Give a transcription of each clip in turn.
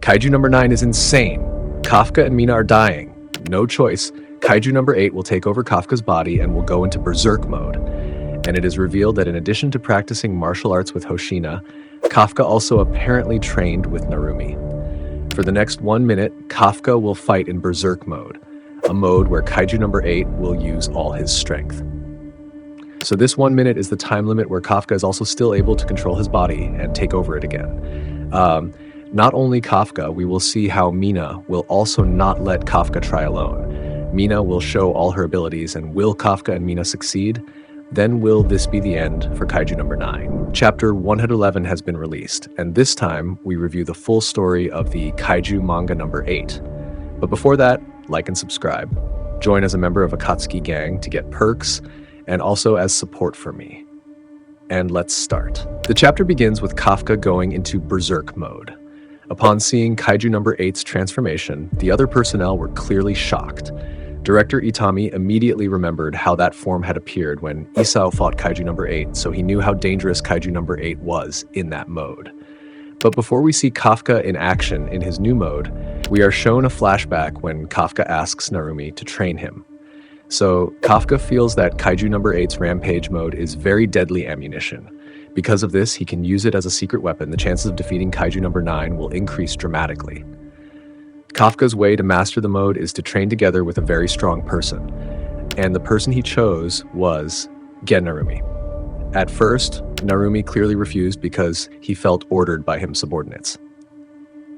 Kaiju number 9 is insane. Kafka and Mina are dying. No choice. Kaiju number 8 will take over Kafka's body and will go into berserk mode. And it is revealed that in addition to practicing martial arts with Hoshina, Kafka also apparently trained with Narumi. For the next 1 minute, Kafka will fight in berserk mode, a mode where Kaiju number 8 will use all his strength. So this 1 minute is the time limit where Kafka is also still able to control his body and take over it again. Not only Kafka, we will see how Mina will also not let Kafka try alone. Mina will show all her abilities, and will Kafka and Mina succeed? Then will this be the end for Kaiju number 9? Chapter 111 has been released, and this time we review the full story of the Kaiju manga number 8. But before that, like and subscribe. Join as a member of Akatsuki Gang to get perks, and also as support for me. And let's start. The chapter begins with Kafka going into berserk mode. Upon seeing Kaiju number 8's transformation, the other personnel were clearly shocked. Director Itami immediately remembered how that form had appeared when Isao fought Kaiju number 8, so he knew how dangerous Kaiju number 8 was in that mode. But before we see Kafka in action in his new mode, we are shown a flashback when Kafka asks Narumi to train him. So Kafka feels that Kaiju number 8's rampage mode is very deadly ammunition. Because of this, he can use it as a secret weapon. The chances of defeating Kaiju number 9 will increase dramatically. Kafka's way to master the mode is to train together with a very strong person, and the person he chose was Narumi. At first, Narumi clearly refused because he felt ordered by his subordinates.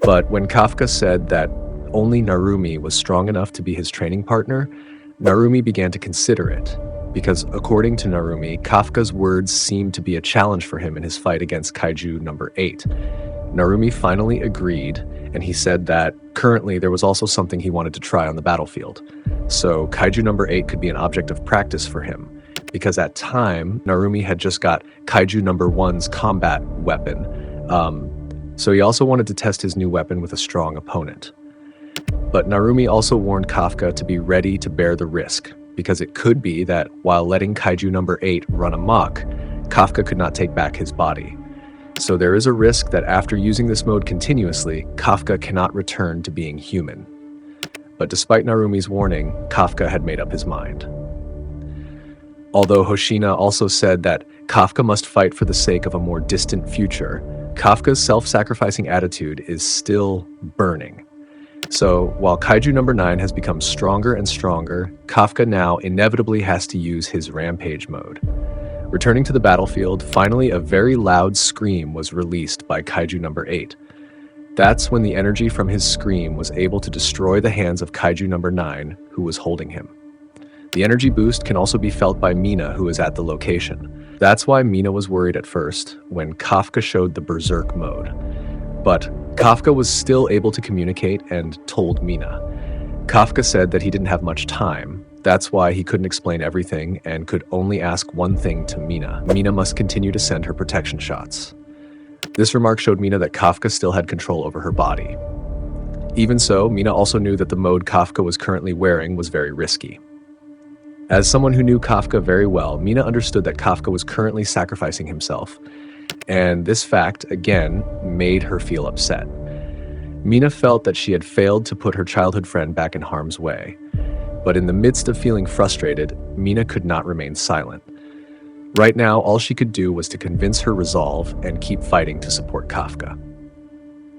But when Kafka said that only Narumi was strong enough to be his training partner, Narumi began to consider it, because according to Narumi, Kafka's words seemed to be a challenge for him in his fight against Kaiju number 8. Narumi finally agreed, and he said that currently there was also something he wanted to try on the battlefield. So Kaiju number 8 could be an object of practice for him, because at time, Narumi had just got Kaiju number 1's combat weapon. So he also wanted to test his new weapon with a strong opponent. But Narumi also warned Kafka to be ready to bear the risk, because it could be that while letting Kaiju number 8 run amok, Kafka could not take back his body. So there is a risk that after using this mode continuously, Kafka cannot return to being human. But despite Narumi's warning, Kafka had made up his mind. Although Hoshina also said that Kafka must fight for the sake of a more distant future, Kafka's self-sacrificing attitude is still burning. So while Kaiju number 9 has become stronger and stronger, Kafka now inevitably has to use his rampage mode. Returning to the battlefield, finally a very loud scream was released by Kaiju number 8. That's when the energy from his scream was able to destroy the hands of Kaiju number 9, who was holding him. The energy boost can also be felt by Mina, who is at the location. That's why Mina was worried at first when Kafka showed the berserk mode. But Kafka was still able to communicate and told Mina. Kafka said that he didn't have much time. That's why he couldn't explain everything and could only ask one thing to Mina. Mina must continue to send her protection shots. This remark showed Mina that Kafka still had control over her body. Even so, Mina also knew that the mode Kafka was currently wearing was very risky. As someone who knew Kafka very well, Mina understood that Kafka was currently sacrificing himself, and this fact, again, made her feel upset. Mina felt that she had failed to put her childhood friend back in harm's way. But in the midst of feeling frustrated, Mina could not remain silent. Right now, all she could do was to convince her resolve and keep fighting to support Kafka.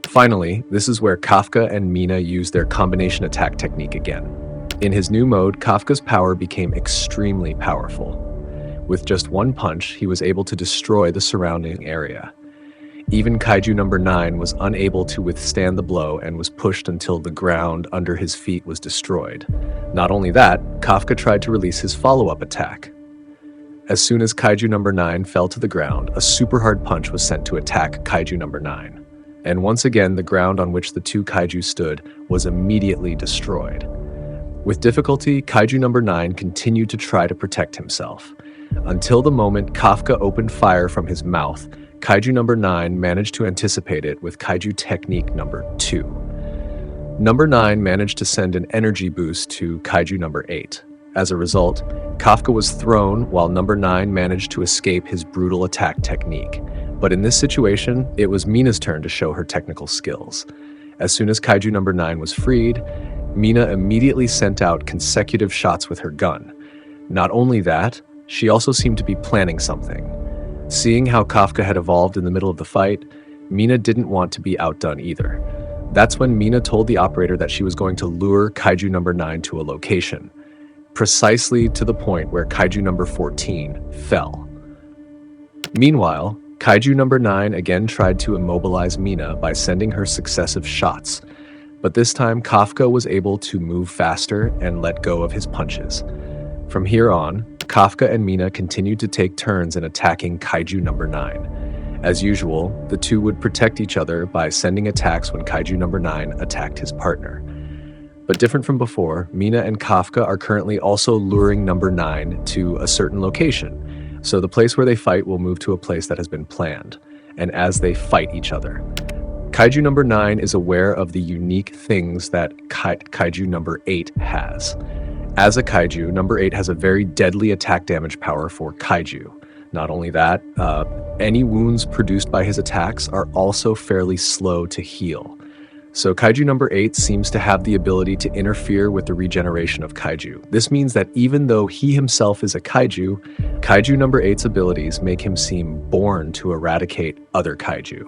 Finally, this is where Kafka and Mina used their combination attack technique again. In his new mode, Kafka's power became extremely powerful. With just one punch, he was able to destroy the surrounding area. Even Kaiju number 9 was unable to withstand the blow and was pushed until the ground under his feet was destroyed. Not only that, Kafka tried to release his follow-up attack. As soon as Kaiju number 9 fell to the ground, a super hard punch was sent to attack Kaiju number 9. And once again, the ground on which the two Kaiju stood was immediately destroyed. With difficulty, Kaiju number 9 continued to try to protect himself. Until the moment Kafka opened fire from his mouth, Kaiju number 9 managed to anticipate it with Kaiju technique number 2. Number 9 managed to send an energy boost to Kaiju number 8. As a result, Kafka was thrown while number 9 managed to escape his brutal attack technique. But in this situation, it was Mina's turn to show her technical skills. As soon as Kaiju number 9 was freed, MINA immediately sent out consecutive shots with her gun. Not only that, she also seemed to be planning something. Seeing how Kafka had evolved in the middle of the fight, MINA didn't want to be outdone either. That's when MINA told the operator that she was going to lure Kaiju number 9 to a location, precisely to the point where Kaiju number 14 fell. Meanwhile, Kaiju number 9 again tried to immobilize MINA by sending her successive shots, but this time Kafka was able to move faster and let go of his punches. From here on, Kafka and MINA continued to take turns in attacking Kaiju number 9. As usual, the two would protect each other by sending attacks when Kaiju number 9 attacked his partner. But different from before, MINA and Kafka are currently also luring number 9 to a certain location, so the place where they fight will move to a place that has been planned, and as they fight each other. Kaiju number 9 is aware of the unique things that Kaiju number 8 has. As a Kaiju, number 8 has a very deadly attack damage power for Kaiju. Not only that, any wounds produced by his attacks are also fairly slow to heal. So Kaiju number 8 seems to have the ability to interfere with the regeneration of Kaiju. This means that even though he himself is a Kaiju, Kaiju number 8's abilities make him seem born to eradicate other Kaiju.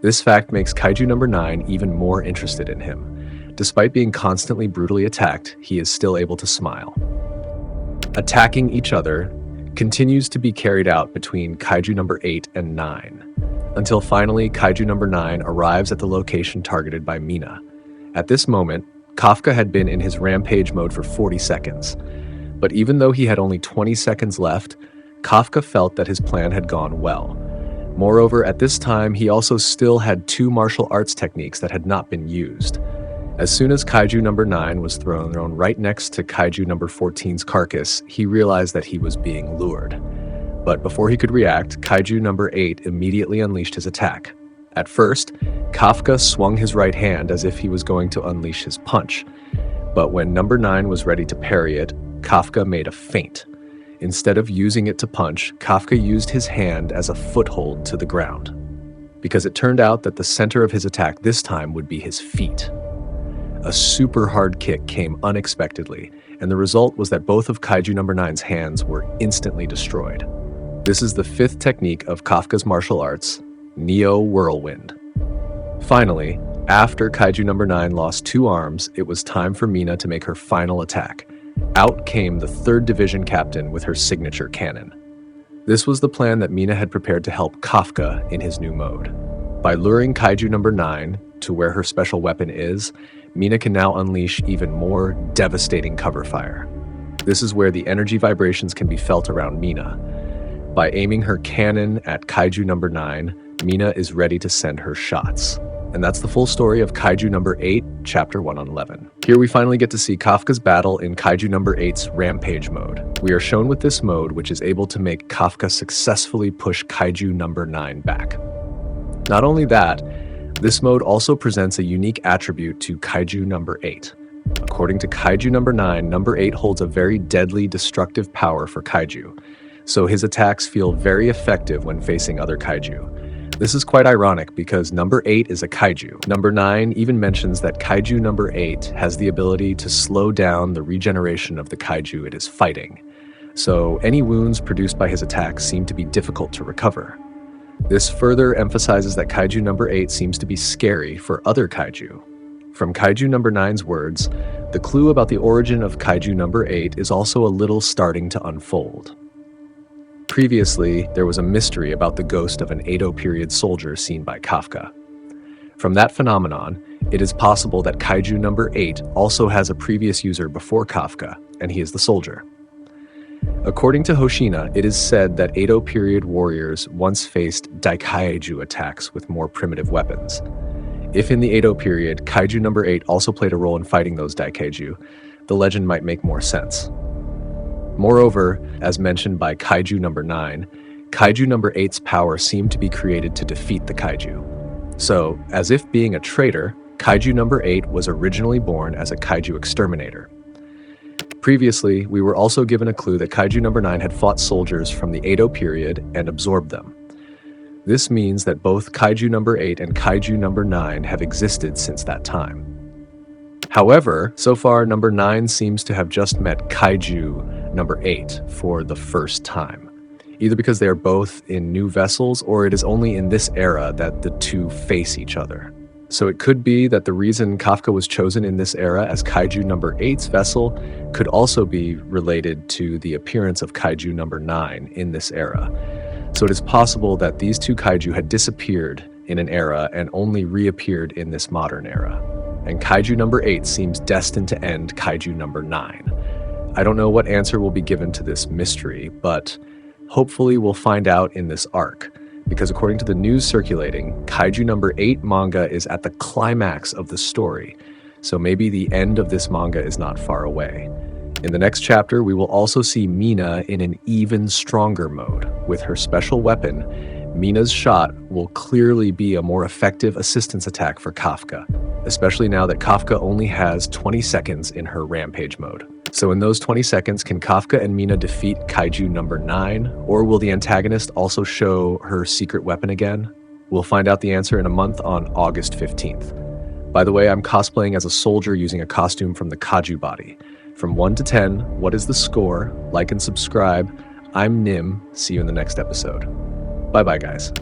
This fact makes Kaiju number 9 even more interested in him. Despite being constantly brutally attacked, he is still able to smile. Attacking each other continues to be carried out between Kaiju number 8 and 9, until finally Kaiju number 9 arrives at the location targeted by MINA. At this moment, Kafka had been in his rampage mode for 40 seconds, but even though he had only 20 seconds left, Kafka felt that his plan had gone well. Moreover, at this time, he also still had 2 martial arts techniques that had not been used. As soon as Kaiju number 9 was thrown right next to Kaiju number 14's carcass, he realized that he was being lured. But before he could react, Kaiju number 8 immediately unleashed his attack. At first, Kafka swung his right hand as if he was going to unleash his punch. But when number 9 was ready to parry it, Kafka made a feint. Instead of using it to punch, Kafka used his hand as a foothold to the ground, because it turned out that the center of his attack this time would be his feet. A super hard kick came unexpectedly, and the result was that both of Kaiju number 9's hands were instantly destroyed. This is the 5th technique of Kafka's martial arts, Neo Whirlwind. Finally, after Kaiju number 9 lost 2 arms, it was time for MINA to make her final attack. Out came the 3rd Division captain with her signature cannon. This was the plan that MINA had prepared to help Kafka in his new mode. By luring Kaiju number 9 to where her special weapon is, MINA can now unleash even more devastating cover fire. This is where the energy vibrations can be felt around MINA. By aiming her cannon at Kaiju number 9, MINA is ready to send her shots. And that's the full story of Kaiju number 8, Chapter 111. Here we finally get to see Kafka's battle in Kaiju number 8's Rampage mode. We are shown with this mode, which is able to make Kafka successfully push Kaiju number 9 back. Not only that, this mode also presents a unique attribute to Kaiju number 8. According to Kaiju number 9, number 8 holds a very deadly, destructive power for Kaiju, so his attacks feel very effective when facing other Kaiju. This is quite ironic because number 8 is a Kaiju. Number 9 even mentions that Kaiju number 8 has the ability to slow down the regeneration of the Kaiju it is fighting, so any wounds produced by his attacks seem to be difficult to recover. This further emphasizes that Kaiju number 8 seems to be scary for other Kaiju. From Kaiju number 9's words, the clue about the origin of Kaiju number 8 is also a little starting to unfold. Previously, there was a mystery about the ghost of an Edo period soldier seen by Kafka. From that phenomenon, it is possible that Kaiju number 8 also has a previous user before Kafka, and he is the soldier. According to Hoshina, it is said that Edo period warriors once faced daikaiju attacks with more primitive weapons. If in the Edo period, Kaiju number 8 also played a role in fighting those daikaiju, the legend might make more sense. Moreover, as mentioned by Kaiju number 9, Kaiju number 8's power seemed to be created to defeat the Kaiju. So, as if being a traitor, Kaiju number 8 was originally born as a Kaiju exterminator. Previously, we were also given a clue that Kaiju number 9 had fought soldiers from the Edo period and absorbed them. This means that both Kaiju number 8 and Kaiju number 9 have existed since that time. However, so far number 9 seems to have just met Kaiju number 8 for the first time, either because they are both in new vessels or it is only in this era that the two face each other. So it could be that the reason Kafka was chosen in this era as Kaiju number 8's vessel could also be related to the appearance of Kaiju number 9 in this era. So it is possible that these two Kaiju had disappeared in an era and only reappeared in this modern era. And Kaiju number 8 seems destined to end Kaiju number 9. I don't know what answer will be given to this mystery, but hopefully we'll find out in this arc. Because according to the news circulating, Kaiju number 8 manga is at the climax of the story, so maybe the end of this manga is not far away. In the next chapter, we will also see MINA in an even stronger mode. With her special weapon, MINA's shot will clearly be a more effective assistance attack for Kafka, especially now that Kafka only has 20 seconds in her rampage mode. So in those 20 seconds, can Kafka and MINA defeat Kaiju number 9? Or will the antagonist also show her secret weapon again? We'll find out the answer in a month on August 15th. By the way, I'm cosplaying as a soldier using a costume from the Kaiju body. From 1 to 10, what is the score? Like and subscribe. I'm Nim. See you in the next episode. Bye-bye, guys.